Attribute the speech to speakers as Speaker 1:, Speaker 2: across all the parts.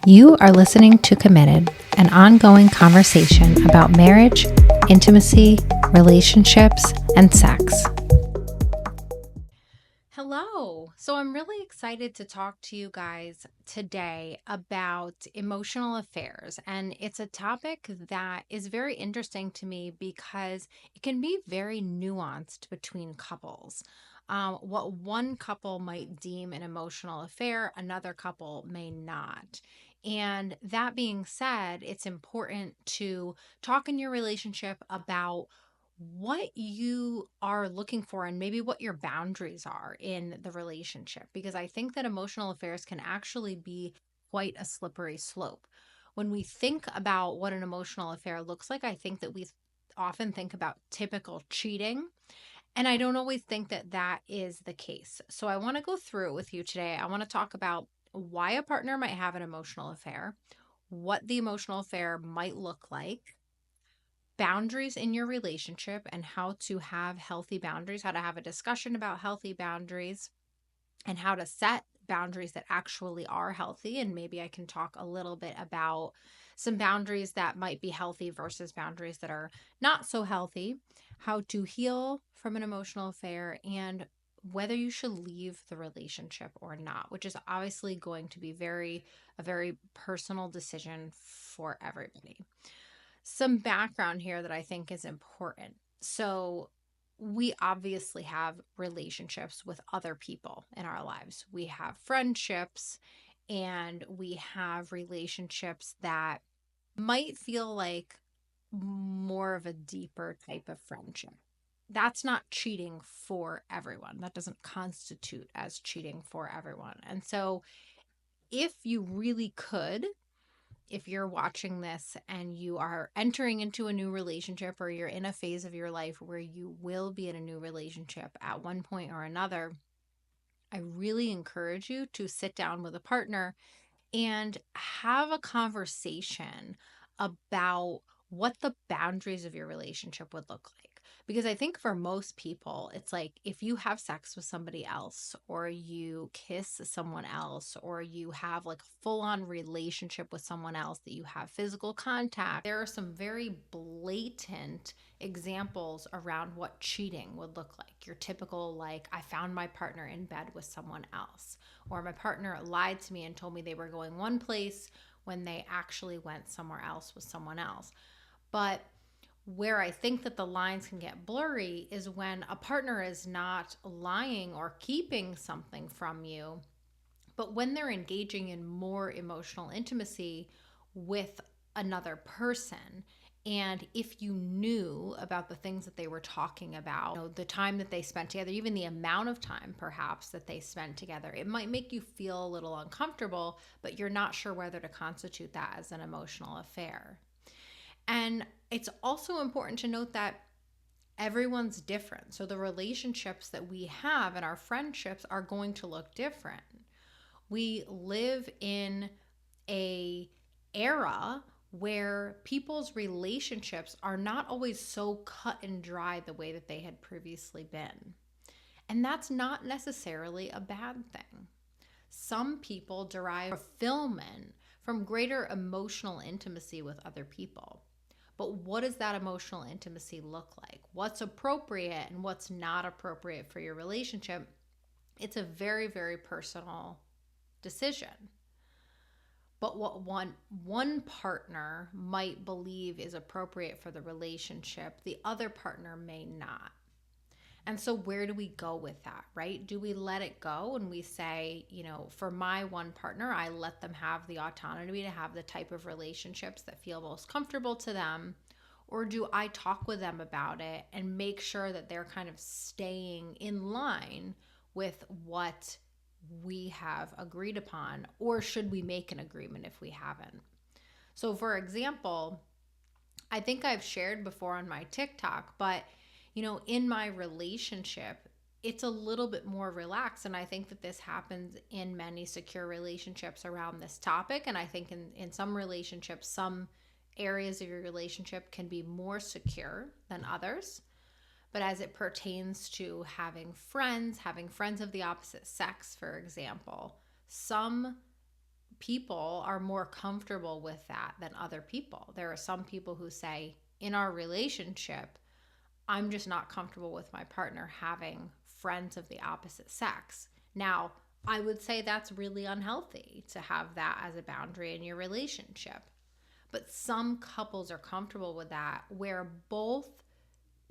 Speaker 1: You are listening to Committed, an ongoing conversation about marriage, intimacy, relationships, and sex. Hello. So I'm really excited to talk to you guys today about emotional affairs. And it's a topic that is very interesting to me because it can be very nuanced between couples. What one couple might deem an emotional affair, another couple may not. And that being said, it's important to talk in your relationship about what you are looking for and maybe what your boundaries are in the relationship, because I think that emotional affairs can actually be quite a slippery slope. When we think about what an emotional affair looks like, I think that we often think about typical cheating, and I don't always think that that is the case. So I want to go through it with you today. I want to talk about why a partner might have an emotional affair, what the emotional affair might look like, boundaries in your relationship and how to have healthy boundaries, how to have a discussion about healthy boundaries, and how to set boundaries that actually are healthy. And maybe I can talk a little bit about some boundaries that might be healthy versus boundaries that are not so healthy, how to heal from an emotional affair, and whether you should leave the relationship or not, which is obviously going to be a very personal decision for everybody. Some background here that I think is important. So, we obviously have relationships with other people in our lives. We have friendships and we have relationships that might feel like more of a deeper type of friendship. That's not cheating for everyone. That doesn't constitute as cheating for everyone. And so, if you really could, if you're watching this and you are entering into a new relationship or you're in a phase of your life where you will be in a new relationship at one point or another, I really encourage you to sit down with a partner and have a conversation about what the boundaries of your relationship would look like. Because I think for most people, it's like if you have sex with somebody else, or you kiss someone else, or you have like a full on relationship with someone else, that you have physical contact, there are some very blatant examples around what cheating would look like. Your typical, like, I found my partner in bed with someone else, or my partner lied to me and told me they were going one place when they actually went somewhere else with someone else. But where I think that the lines can get blurry is when a partner is not lying or keeping something from you, but when they're engaging in more emotional intimacy with another person. And if you knew about the things that they were talking about, the time that they spent together, even the amount of time perhaps that they spent together, it might make you feel a little uncomfortable, but you're not sure whether to constitute that as an emotional affair. And it's also important to note that everyone's different. So the relationships that we have and our friendships are going to look different. We live in a era where people's relationships are not always so cut and dry the way that they had previously been. And that's not necessarily a bad thing. Some people derive fulfillment from greater emotional intimacy with other people. But what does that emotional intimacy look like? What's appropriate and what's not appropriate for your relationship? It's a very, very personal decision. But what one partner might believe is appropriate for the relationship, the other partner may not. And so where do we go with that, right? Do we let it go and we say, for my one partner, I let them have the autonomy to have the type of relationships that feel most comfortable to them? Or do I talk with them about it and make sure that they're kind of staying in line with what we have agreed upon? Or should we make an agreement if we haven't? So, for example, I think I've shared before on my TikTok, but in my relationship, it's a little bit more relaxed. And I think that this happens in many secure relationships around this topic. And I think in some relationships, some areas of your relationship can be more secure than others. But as it pertains to having friends of the opposite sex, for example, some people are more comfortable with that than other people. There are some people who say, in our relationship, I'm just not comfortable with my partner having friends of the opposite sex. Now, I would say that's really unhealthy to have that as a boundary in your relationship. But some couples are comfortable with that, where both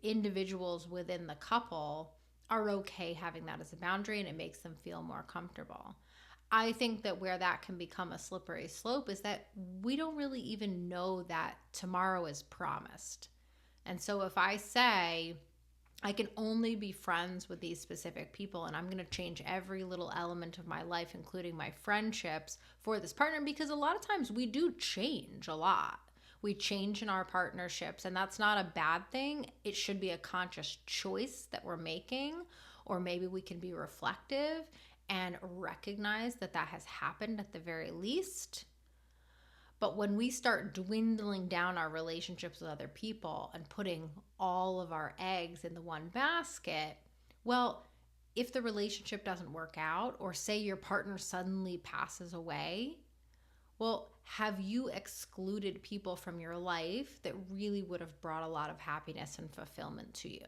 Speaker 1: individuals within the couple are okay having that as a boundary and it makes them feel more comfortable. I think that where that can become a slippery slope is that we don't really even know that tomorrow is promised. And so if I say, I can only be friends with these specific people, and I'm going to change every little element of my life, including my friendships, for this partner, because a lot of times we do change a lot. We change in our partnerships, and that's not a bad thing. It should be a conscious choice that we're making, or maybe we can be reflective and recognize that that has happened at the very least. But when we start dwindling down our relationships with other people and putting all of our eggs in the one basket, well, if the relationship doesn't work out, or say your partner suddenly passes away, well, have you excluded people from your life that really would have brought a lot of happiness and fulfillment to you?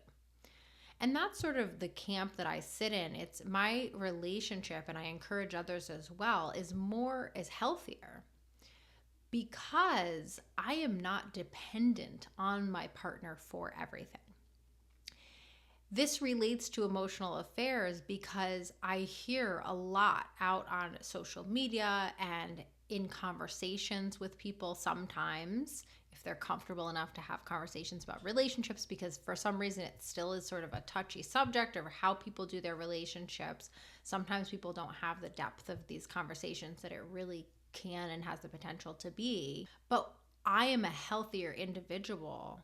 Speaker 1: And that's sort of the camp that I sit in. It's my relationship, and I encourage others as well, is healthier because I am not dependent on my partner for everything. This relates to emotional affairs because I hear a lot out on social media and in conversations with people sometimes, if they're comfortable enough to have conversations about relationships, because for some reason it still is sort of a touchy subject of how people do their relationships. Sometimes people don't have the depth of these conversations that it really can and has the potential to be. But I am a healthier individual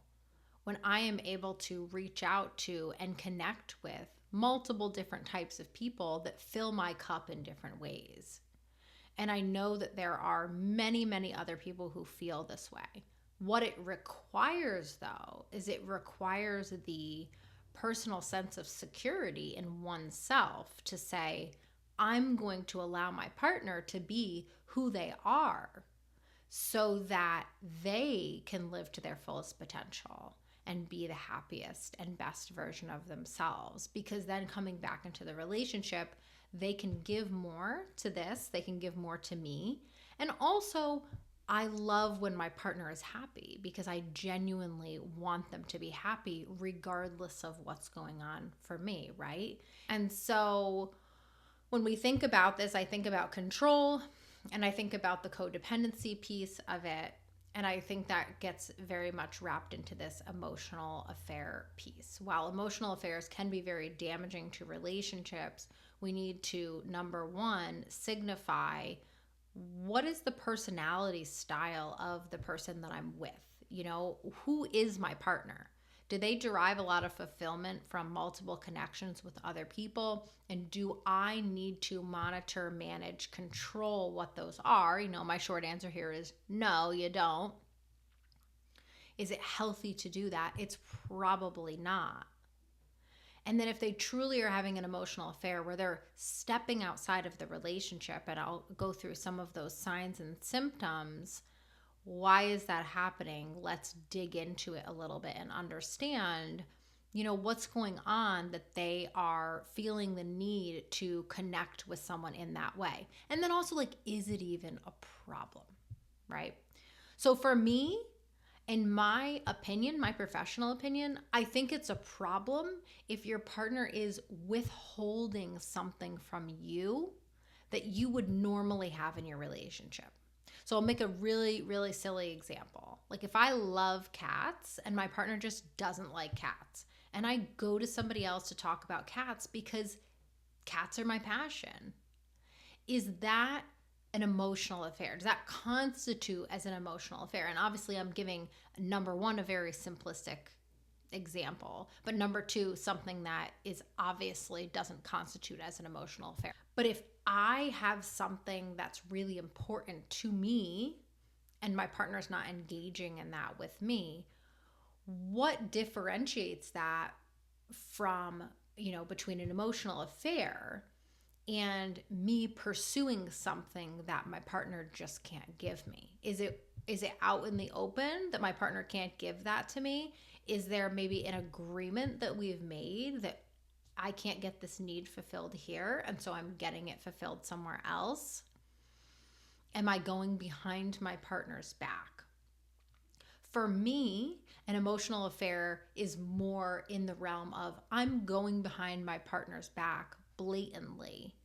Speaker 1: when I am able to reach out to and connect with multiple different types of people that fill my cup in different ways. And I know that there are many, many other people who feel this way. What it requires, though, is it requires the personal sense of security in oneself to say, I'm going to allow my partner to be who they are so that they can live to their fullest potential and be the happiest and best version of themselves. Because then coming back into the relationship, they can give more to this, they can give more to me. And also, I love when my partner is happy because I genuinely want them to be happy regardless of what's going on for me, right? And so when we think about this, I think about control and I think about the codependency piece of it. And I think that gets very much wrapped into this emotional affair piece. While emotional affairs can be very damaging to relationships, we need to, number one, signify what is the personality style of the person that I'm with? You know, who is my partner? Do they derive a lot of fulfillment from multiple connections with other people? And do I need to monitor, manage, control what those are? You know, my short answer here is no, you don't. Is it healthy to do that? It's probably not. And then if they truly are having an emotional affair where they're stepping outside of the relationship, and I'll go through some of those signs and symptoms, why is that happening? Let's dig into it a little bit and understand, you know, what's going on that they are feeling the need to connect with someone in that way. And then also, like, is it even a problem, right? So for me, in my opinion, my professional opinion, I think it's a problem if your partner is withholding something from you that you would normally have in your relationship. So I'll make a really, really silly example. Like if I love cats and my partner just doesn't like cats, and I go to somebody else to talk about cats because cats are my passion, is that an emotional affair? Does that constitute as an emotional affair? And obviously, I'm giving number one a very simplistic example, but number two, something that is obviously doesn't constitute as an emotional affair. But if I have something that's really important to me and my partner's not engaging in that with me, what differentiates that from, you know, between an emotional affair and me pursuing something that my partner just can't give me? Is it out in the open that my partner can't give that to me? Is there maybe an agreement that we've made that I can't get this need fulfilled here, and so I'm getting it fulfilled somewhere else? Am I going behind my partner's back? For me, an emotional affair is more in the realm of I'm going behind my partner's back blatantly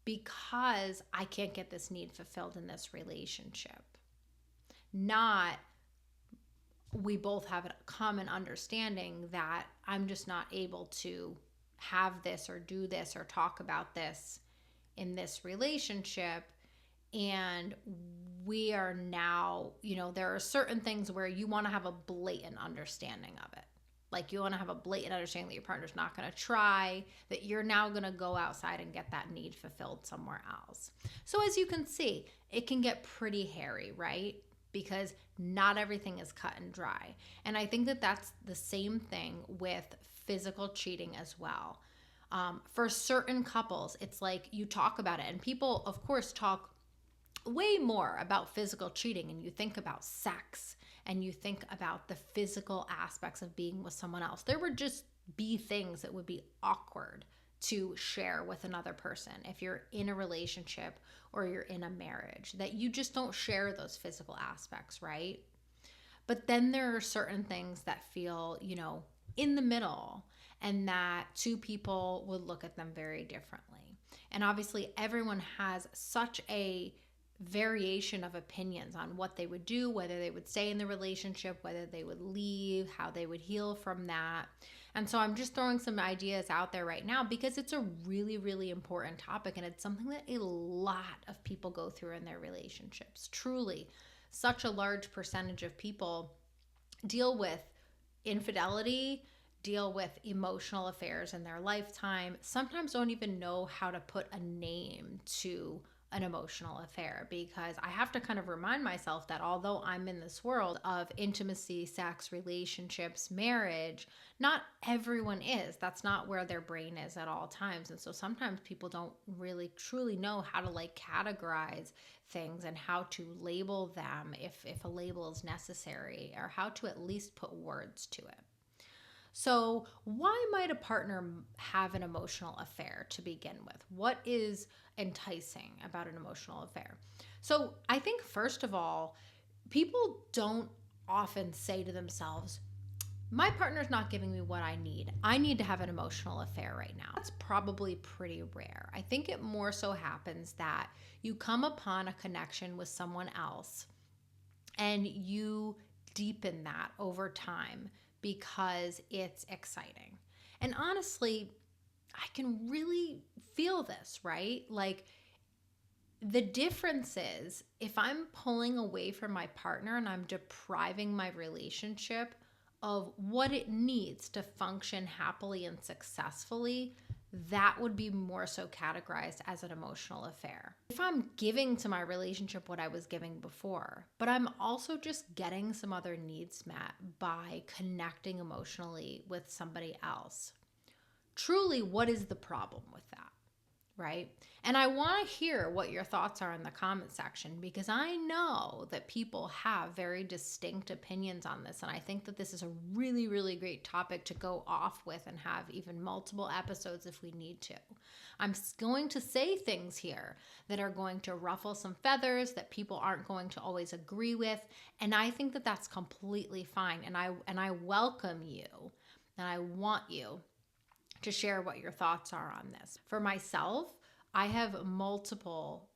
Speaker 1: because I can't get this need fulfilled in this relationship. Not we both have a common understanding that I'm just not able to have this or do this or talk about this in this relationship. And we are now, there are certain things where you want to have a blatant understanding of it. Like you want to have a blatant understanding that your partner's not going to try, that you're now going to go outside and get that need fulfilled somewhere else. So as you can see, it can get pretty hairy, right? Because not everything is cut and dry. And I think that that's the same thing with physical cheating as well. For certain couples, it's like you talk about it, and people, of course, talk way more about physical cheating, and you think about sex and you think about the physical aspects of being with someone else. There would just be things that would be awkward to share with another person if you're in a relationship or you're in a marriage, that you just don't share those physical aspects, right? But then there are certain things that feel, in the middle, and that two people would look at them very differently. And obviously, everyone has such a variation of opinions on what they would do, whether they would stay in the relationship, whether they would leave, how they would heal from that. And so I'm just throwing some ideas out there right now because it's a really, really important topic, and it's something that a lot of people go through in their relationships. Truly, such a large percentage of people deal with infidelity, deal with emotional affairs in their lifetime, sometimes don't even know how to put a name to an emotional affair, because I have to kind of remind myself that although I'm in this world of intimacy, sex, relationships, marriage, not everyone is. That's not where their brain is at all times. And so sometimes people don't really truly know how to categorize things and how to label them if a label is necessary, or how to at least put words to it. So, why might a partner have an emotional affair to begin with? What is enticing about an emotional affair? So, I think first of all, people don't often say to themselves, my partner's not giving me what I need. I need to have an emotional affair right now. That's probably pretty rare. I think it more so happens that you come upon a connection with someone else and you deepen that over time because it's exciting. And honestly, I can really feel this, right? Like, the difference is if I'm pulling away from my partner and I'm depriving my relationship of what it needs to function happily and successfully, that would be more so categorized as an emotional affair. If I'm giving to my relationship what I was giving before, but I'm also just getting some other needs met by connecting emotionally with somebody else, truly, what is the problem with that? Right? And I want to hear what your thoughts are in the comment section, because I know that people have very distinct opinions on this. And I think that this is a really, really great topic to go off with and have even multiple episodes if we need to. I'm going to say things here that are going to ruffle some feathers that people aren't going to always agree with. And I think that that's completely fine. And I welcome you, and I want you to share what your thoughts are on this. For myself, I have multiple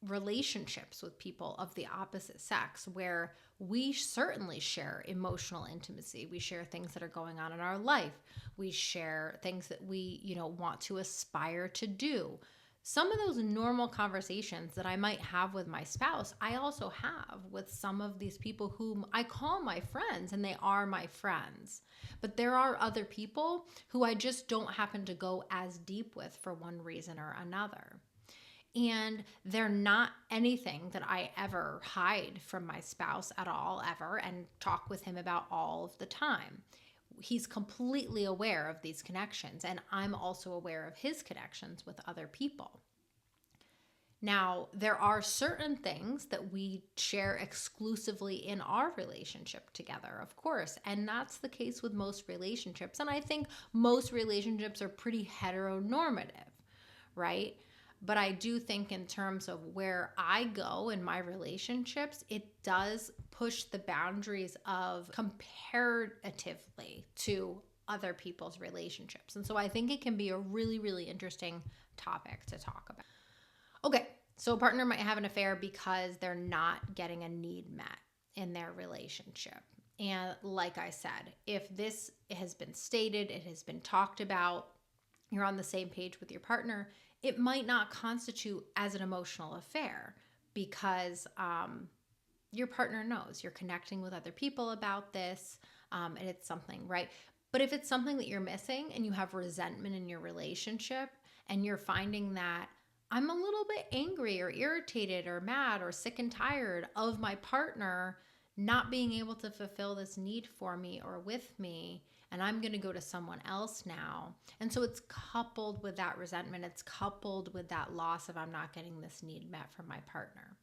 Speaker 1: relationships with people of the opposite sex where we certainly share emotional intimacy. We share things that are going on in our life. We share things that we, want to aspire to do. Some of those normal conversations that I might have with my spouse, I also have with some of these people whom I call my friends, and they are my friends. But there are other people who I just don't happen to go as deep with for one reason or another. And they're not anything that I ever hide from my spouse at all, ever, and talk with him about all of the time. he's completely aware of these connections, and I'm also aware of his connections with other people. Now, there are certain things that we share exclusively in our relationship together, of course, and that's the case with most relationships. And I think most relationships are pretty heteronormative, right? But I do think, in terms of where I go in my relationships, it does push the boundaries of comparatively to other people's relationships. And so I think it can be a really, really interesting topic to talk about. Okay, so a partner might have an affair because they're not getting a need met in their relationship. And like I said, if this has been stated, it has been talked about, you're on the same page with your partner, it might not constitute as an emotional affair because your partner knows you're connecting with other people about this, and it's something, right? But if it's something that you're missing and you have resentment in your relationship and you're finding that I'm a little bit angry or irritated or mad or sick and tired of my partner not being able to fulfill this need for me or with me, and I'm going to go to someone else now. And so it's coupled with that resentment. It's coupled with that loss of I'm not getting this need met from my partner.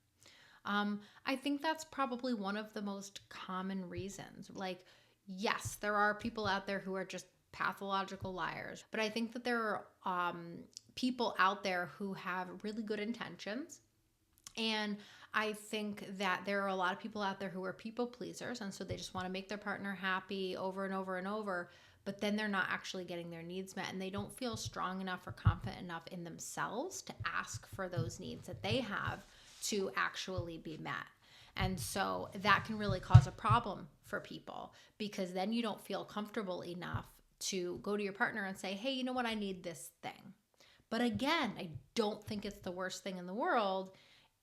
Speaker 1: I think that's probably one of the most common reasons. Like, yes, there are people out there who are just pathological liars, but I think that there are people out there who have really good intentions. And I think that there are a lot of people out there who are people pleasers. And so they just want to make their partner happy over and over and over. But then they're not actually getting their needs met. And they don't feel strong enough or confident enough in themselves to ask for those needs that they have to actually be met. And so that can really cause a problem for people, because then you don't feel comfortable enough to go to your partner and say, hey, you know what? I need this thing. But again, I don't think it's the worst thing in the world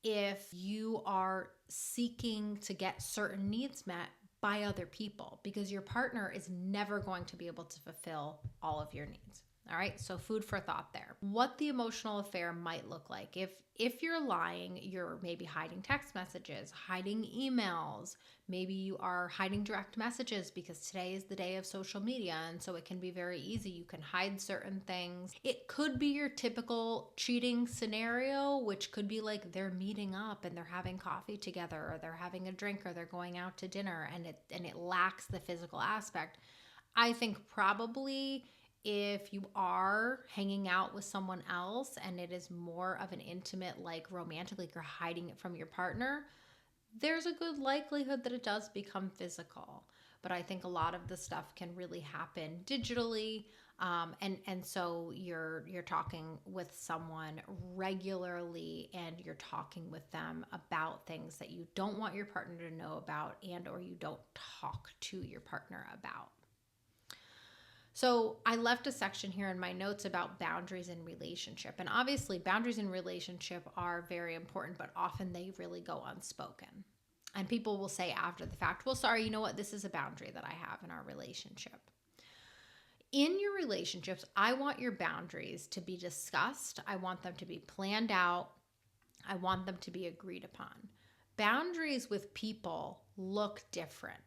Speaker 1: if you are seeking to get certain needs met by other people, because your partner is never going to be able to fulfill all of your needs. All right, so food for thought there. What the emotional affair might look like. If you're lying, you're maybe hiding text messages, hiding emails, maybe you are hiding direct messages because today is the day of social media, and so it can be very easy. You can hide certain things. It could be your typical cheating scenario, which could be like they're meeting up and they're having coffee together, or they're having a drink, or they're going out to dinner, and it lacks the physical aspect. I think probably if you are hanging out with someone else and it is more of an intimate, like romantic, like you're hiding it from your partner, there's a good likelihood that it does become physical. But I think a lot of the stuff can really happen digitally. And so you're talking with someone regularly, and you're talking with them about things that you don't want your partner to know about, and or you don't talk to your partner about. So I left a section here in my notes about boundaries in relationship. And obviously boundaries in relationship are very important, but often they really go unspoken. And people will say after the fact, well, sorry, you know what? This is a boundary that I have in our relationship. In your relationships, I want your boundaries to be discussed. I want them to be planned out. I want them to be agreed upon. Boundaries with people look different.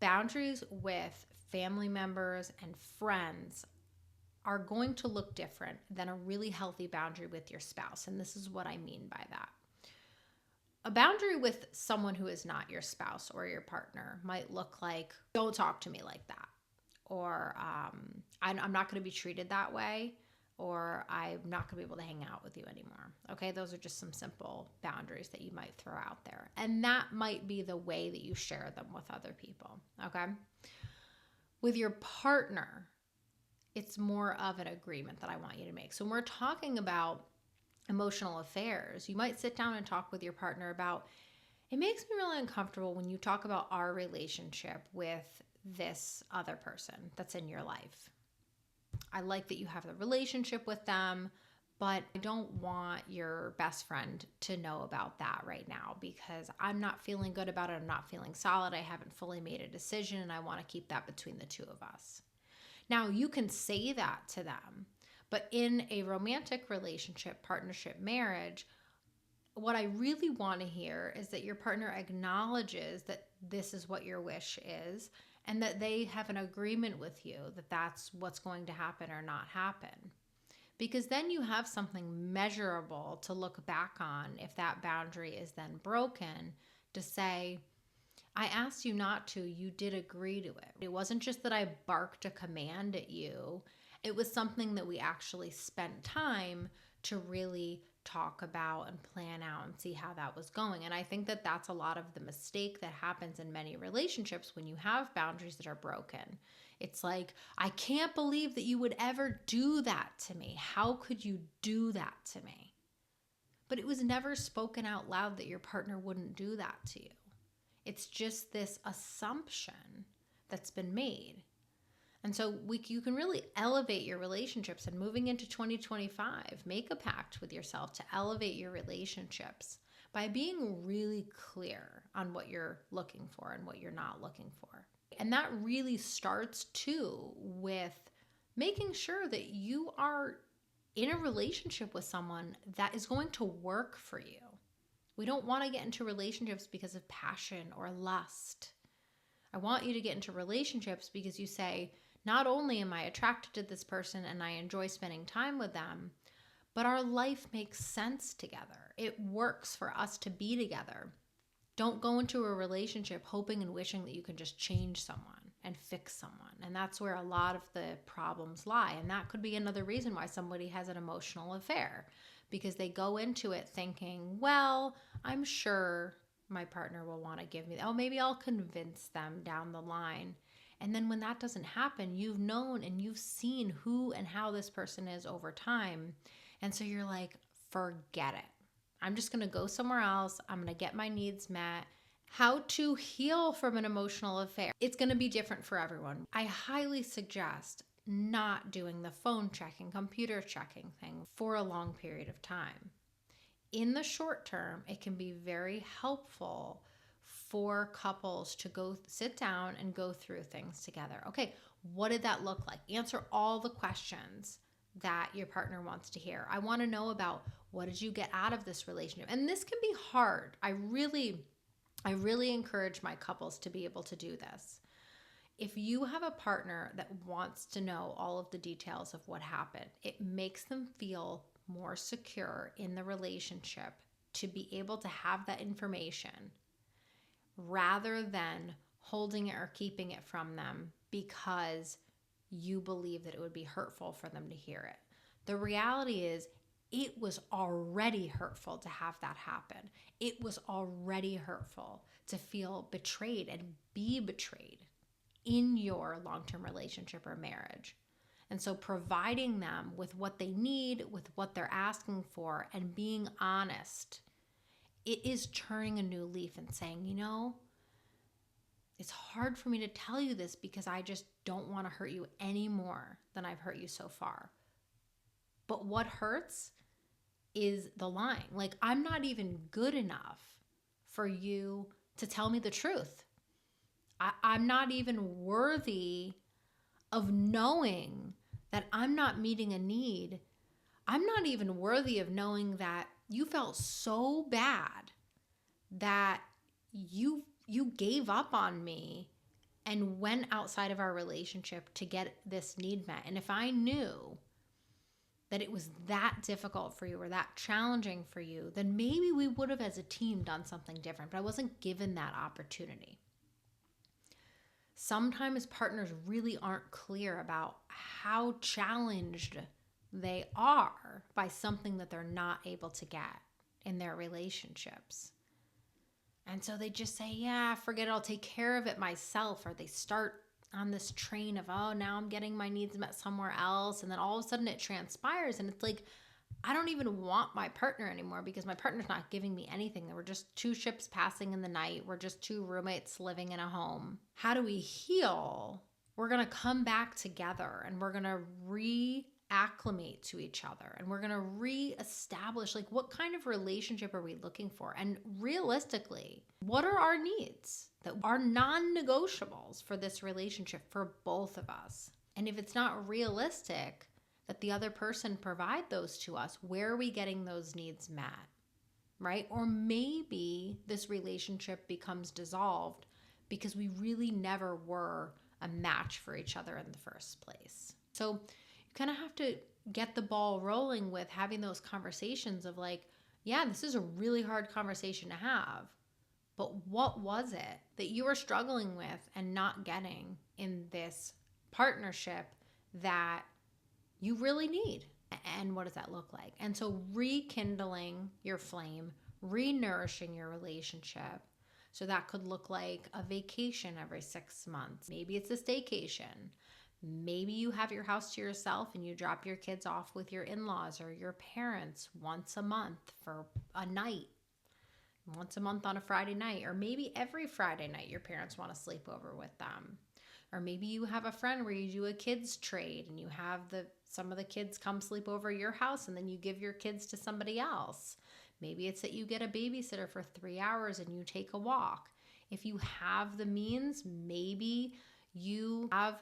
Speaker 1: Boundaries with family members and friends are going to look different than a really healthy boundary with your spouse. And this is what I mean by that. A boundary with someone who is not your spouse or your partner might look like, don't talk to me like that. Or I'm not going to be treated that way. Or I'm not going to be able to hang out with you anymore. Okay, those are just some simple boundaries that you might throw out there. And that might be the way that you share them with other people. Okay. With your partner, it's more of an agreement that I want you to make. So when we're talking about emotional affairs, you might sit down and talk with your partner about, it makes me really uncomfortable when you talk about our relationship with this other person that's in your life. I like that you have the relationship with them, but I don't want your best friend to know about that right now because I'm not feeling good about it. I'm not feeling solid. I haven't fully made a decision, and I want to keep that between the two of us. Now, you can say that to them, but in a romantic relationship, partnership, marriage, what I really want to hear is that your partner acknowledges that this is what your wish is, and that they have an agreement with you that that's what's going to happen or not happen. Because then you have something measurable to look back on if that boundary is then broken, to say, I asked you not to, you did agree to it. It wasn't just that I barked a command at you. It was something that we actually spent time to really talk about and plan out and see how that was going. And I think that that's a lot of the mistake that happens in many relationships when you have boundaries that are broken. It's like, I can't believe that you would ever do that to me. How could you do that to me? But it was never spoken out loud that your partner wouldn't do that to you. It's just this assumption that's been made. And so you can really elevate your relationships. And moving into 2025, make a pact with yourself to elevate your relationships by being really clear on what you're looking for and what you're not looking for. And that really starts too with making sure that you are in a relationship with someone that is going to work for you. We don't want to get into relationships because of passion or lust. I want you to get into relationships because you say, not only am I attracted to this person and I enjoy spending time with them, but our life makes sense together. It works for us to be together. Don't go into a relationship hoping and wishing that you can just change someone and fix someone. And that's where a lot of the problems lie. And that could be another reason why somebody has an emotional affair, because they go into it thinking, well, I'm sure my partner will want to give me, maybe I'll convince them down the line. And then when that doesn't happen, you've known and you've seen who and how this person is over time. And so you're like, forget it. I'm just going to go somewhere else. I'm going to get my needs met. How to heal from an emotional affair. It's going to be different for everyone. I highly suggest not doing the phone checking, computer checking thing for a long period of time. In the short term, it can be very helpful for couples to go sit down and go through things together. Okay, what did that look like? Answer all the questions that your partner wants to hear. I want to know about, what did you get out of this relationship? And this can be hard. I really encourage my couples to be able to do this. If you have a partner that wants to know all of the details of what happened, it makes them feel more secure in the relationship to be able to have that information rather than holding it or keeping it from them because you believe that it would be hurtful for them to hear it. The reality is, it was already hurtful to have that happen. It was already hurtful to feel betrayed and be betrayed in your long-term relationship or marriage. And so providing them with what they need, with what they're asking for, and being honest, it is turning a new leaf and saying, it's hard for me to tell you this because I just don't want to hurt you any more than I've hurt you so far. But what hurts is the lying. Like, I'm not even good enough for you to tell me the truth. I'm not even worthy of knowing that I'm not meeting a need. I'm not even worthy of knowing that you felt so bad that you gave up on me and went outside of our relationship to get this need met. And if I knew that it was that difficult for you or that challenging for you, then maybe we would have as a team done something different, but I wasn't given that opportunity. Sometimes partners really aren't clear about how challenged they are by something that they're not able to get in their relationships. And so they just say, yeah, forget it, I'll take care of it myself. Or they start on this train of, now I'm getting my needs met somewhere else. And then all of a sudden it transpires. And it's like, I don't even want my partner anymore because my partner's not giving me anything. We're just two ships passing in the night. We're just two roommates living in a home. How do we heal? We're going to come back together and we're going to reacclimate to each other. And we're going to reestablish, like, what kind of relationship are we looking for? And realistically, what are our needs that are non-negotiables for this relationship for both of us? And if it's not realistic that the other person provide those to us, where are we getting those needs met, right? Or maybe this relationship becomes dissolved because we really never were a match for each other in the first place. So you kind of have to get the ball rolling with having those conversations of like, yeah, this is a really hard conversation to have, but what was it that you were struggling with and not getting in this partnership that you really need? And what does that look like? And so rekindling your flame, re-nourishing your relationship. So that could look like a vacation every 6 months. Maybe it's a staycation. Maybe you have your house to yourself and you drop your kids off with your in-laws or your parents once a month for a night. Once a month on a Friday night, or maybe every Friday night your parents want to sleep over with them. Or maybe you have a friend where you do a kids trade and you have some of the kids come sleep over at your house and then you give your kids to somebody else. Maybe it's that you get a babysitter for 3 hours and you take a walk. If you have the means, maybe you have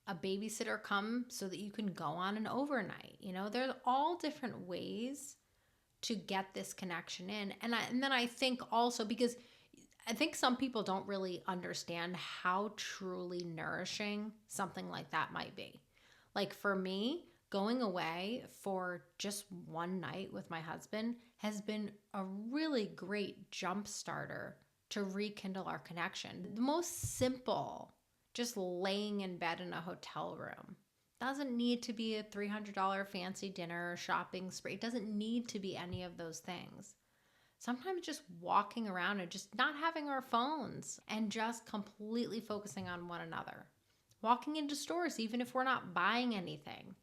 Speaker 1: a babysitter come so that you can go on an overnight. There's all different ways to get this connection in. And then I think also, because I think some people don't really understand how truly nourishing something like that might be. Like for me, going away for just one night with my husband has been a really great jump starter to rekindle our connection. The most simple, just laying in bed in a hotel room. Doesn't need to be a $300 fancy dinner or shopping spree. It doesn't need to be any of those things. Sometimes just walking around and just not having our phones and just completely focusing on one another. Walking into stores, even if we're not buying anything.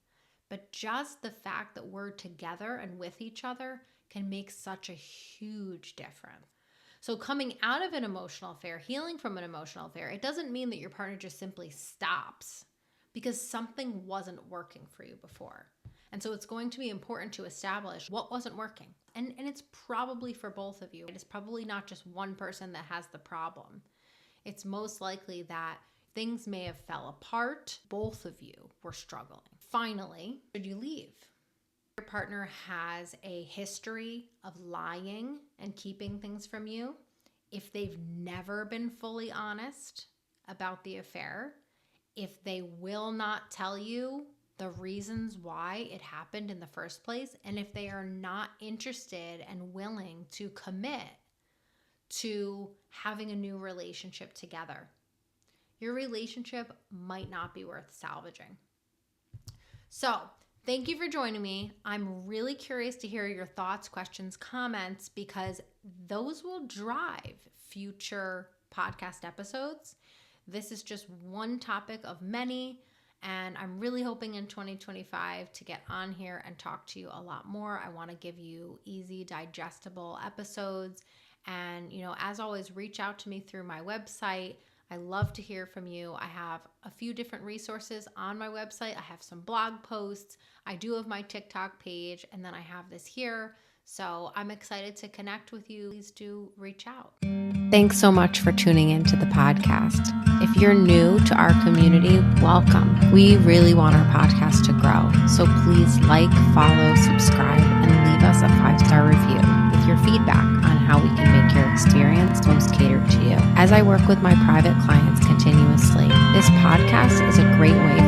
Speaker 1: But just the fact that we're together and with each other can make such a huge difference. So coming out of an emotional affair, healing from an emotional affair, it doesn't mean that your partner just simply stops because something wasn't working for you before. And so it's going to be important to establish what wasn't working. And it's probably for both of you. It is probably not just one person that has the problem. It's most likely that things may have fell apart. Both of you were struggling. Finally, should you leave? Your partner has a history of lying and keeping things from you. If they've never been fully honest about the affair, if they will not tell you the reasons why it happened in the first place, and if they are not interested and willing to commit to having a new relationship together, your relationship might not be worth salvaging. So, thank you for joining me. I'm really curious to hear your thoughts, questions, comments, because those will drive future podcast episodes. This is just one topic of many, and I'm really hoping in 2025 to get on here and talk to you a lot more. I want to give you easy, digestible episodes. And, as always, reach out to me through my website. I love to hear from you. I have a few different resources on my website. I have some blog posts. I do have my TikTok page, and then I have this here. So I'm excited to connect with you. Please do reach out. Thanks so much for tuning into the podcast. If you're new to our community, welcome. We really want our podcast to grow. So please like, follow, subscribe, and leave us a 5-star review with your feedback on how we can make your experience most catered to you. As I work with my private clients continuously, this podcast is a great way